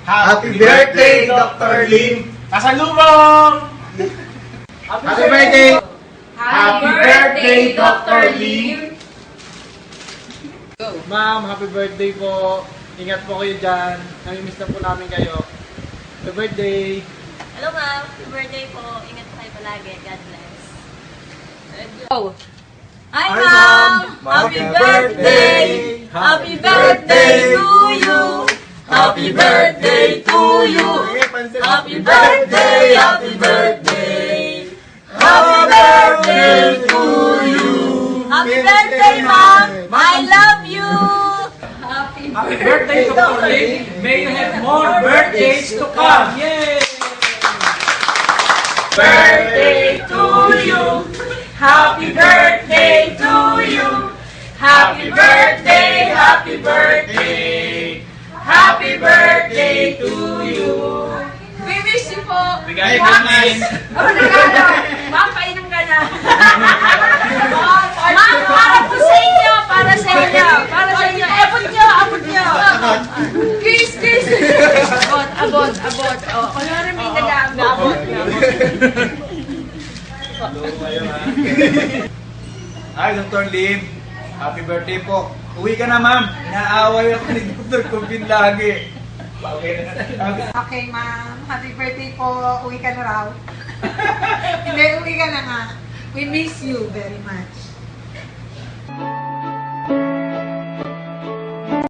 Happy birthday, Dr. Lim! Kasalubong! Happy birthday! Happy birthday, Dr. Lim! Ma'am, happy birthday po. Ingat po kayo dyan. Namimiss na po namin kayo. Happy birthday! Hello ma'am, happy birthday po. Ingat po kayo palagi. God bless. Oh. Hi ma'am! Happy birthday! Happy birthday to you! Happy birthday to you! Happy birthday! Happy birthday! Happy birthday to you! Happy birthday ma'am! I love you! Happy Happy birthday, Dr. Lim! May you have more birthdays to come! Yay! birthday to you! Happy birthday to you! Happy birthday! Happy birthday! Happy birthday to you! We wish you po! Bigay ko nice! Oh, regalo! Ma'am, painom ka na! Ma'am, para po sa inyo! Para sa inyo! Para sa inyo! Abot nyo! Abot nyo! Kiss! Kiss! Abot! Abot! Abot! Oh, kunwari may nag-aabot. Hi, Dr. Lim! Happy birthday po! Uwi ka na, ma'am! Inaaway ako ni Dr. Kumpin lagi! Okay, ma'am. Happy birthday po. Uwi ka na raw. Hindi, uwi ka na nga. We miss you very much.